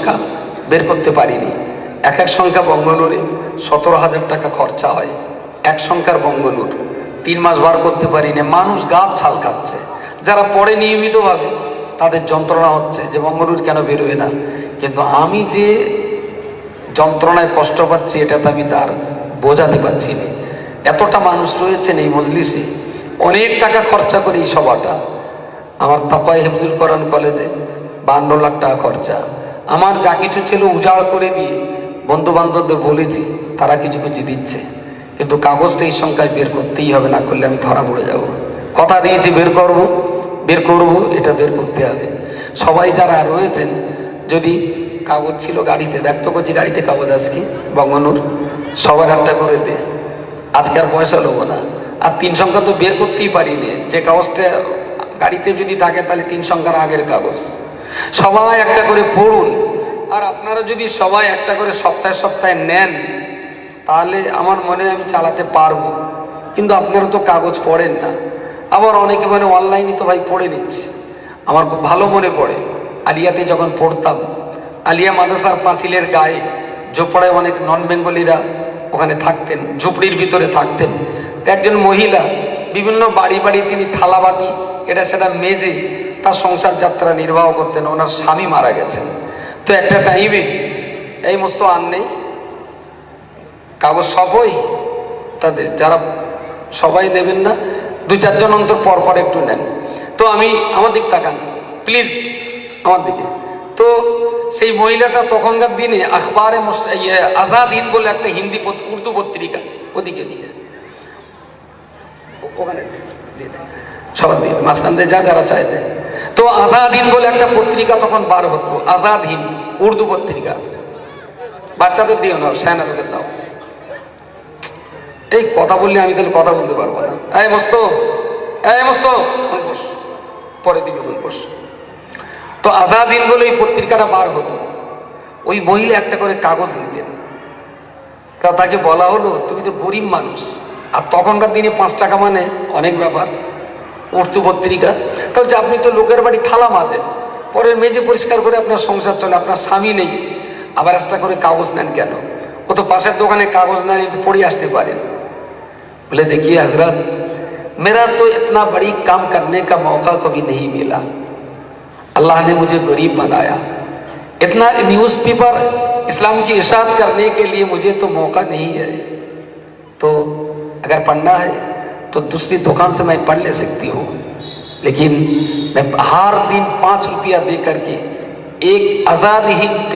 সংখ্যা বের করতে পারিনি। এক এক সংখ্যা বঙ্গনুরে 17,000 টাকা খরচা হয়। এক সংখ্যার বঙ্গনুর 3 মাস বার করতে পারিনি। মানুষ গাছ ছাল খাচ্ছে, যারা পড়ে নিয়মিতভাবে তাদের যন্ত্রণা হচ্ছে যে বঙ্গনুর কেন বেরোয় না। কিন্তু আমি যে যন্ত্রণায় কষ্ট পাচ্ছি এটা তো আমি তার বোঝাতে পারছি না। এতটা মানুষ রয়েছেন এই মজলিসে, অনেক টাকা খরচা করে এই সভাটা। আমার তাকওয়া হিফজুল কোরআন কলেজে 52 লাখ টাকা খরচা। আমার যা কিছু ছিল উজাড় করে দিয়ে বন্ধু বান্ধবদের বলেছি, তারা কিছু কিছু দিচ্ছে, কিন্তু কাগজটা এই সংখ্যায় বের করতেই হবে, না করলে আমি ধরা পড়ে যাব। কথা দিয়েছি বের করব, এটা বের করতে হবে। সবাই যারা রয়েছেন, যদি কাগজ ছিল গাড়িতে, দেখতো করছি গাড়িতে কাগজ আজকে বঙ্গনুর সবার একটা করে দে, আজকে আর পয়সা নেবো না। আর 3 সংখ্যা তো বের করতেই পারিনি, যে কাগজটা গাড়িতে যদি থাকে তাহলে 3 সংখ্যার আগের কাগজ। সবাই একটা করে পড়ুন। আর আপনারা যদি সবাই একটা করে সপ্তাহে সপ্তাহে নেন, তাহলে আমার মনে হয় আমি চালাতে পারবো। কিন্তু আপনারা তো কাগজ পড়েন না। আবার অনেকে মানে অনলাইনে তো ভাই পড়ে নিচ্ছে। আমার খুব ভালো মনে পড়ে, আলিয়াতে যখন পড়তাম, আলিয়া মাদ্রাসার পাঁচিলের গায়ে ঝোপড়ায় অনেক নন বেঙ্গলিরা ওখানে থাকতেন, ঝুপড়ির ভিতরে থাকতেন। একজন মহিলা বিভিন্ন বাড়ি বাড়ি তিনি থালা বাটি এটা সেটা মেজে তার সংসার যাত্রা নির্বাহ করতেন। ওনার স্বামী মারা গেছেন। তো একটা টাইমে এই মস্ত আর নেই কাগজ, সবই তাদের, যারা সবাই নেবেন না, 2-4 জন অন্তর পর পর একটু নেন। তো আমি আমার দিক তাকান প্লিজ, আমার দিকে। তো সেই মহিলাটা তখনকার দিনে আখবারে আজাদ হিন্দ বলে একটা হিন্দি উর্দু পত্রিকা, ওদিকে ওখানে সবার দিকে মাঝখান দিয়ে যারা চায় দেয়। তো আজাদ হিন্দ বলে একটা পত্রিকা তখন বার হতো, আজাদ হিন্দ উর্দু পত্রিকা। বাচ্চাদের দিও না, সেনাদের দাও। এই কথা বললে আমি তাহলে কথা বলতে পারবো না। এই মস্ত বস, পরে দিবি বস। তো আজাদ হিন্দ বলে এই পত্রিকাটা বার হতো। ওই মহিলা একটা করে কাগজ নিতেন। তাকে বলা হলো, তুমি তো গরিব মানুষ, আর তখনকার দিনে 5 টাকা মানে অনেক ব্যাপার, উর্দু পত্রিকা। তাহলে যে আপনি তো লোকের বাড়ি থালা মাজেন, পরের মেজে পরিষ্কার করে আপনার সংসার চলে, আপনার স্বামী নেই, আবার একটা করে কাগজ নেন কেন? ও তো পাশের দোকানে কাগজ নেন, একটু পড়ে আসতে পারেন। बोले देखिए हजरत, मेरा तो इतना बड़ी काम करने का मौका कभी नहीं मिला। अल्लाह ने मुझे गरीब बनाया। इतना न्यूज़पेपर इस्लाम की इरशाद करने के लिए मुझे तो मौका नहीं है। तो अगर पढ़ना है तो दूसरी दुकान से मैं पढ़ ले सकती हूँ, लेकिन मैं हर दिन 5 रुपया दे करके एक आज़ाद हिंद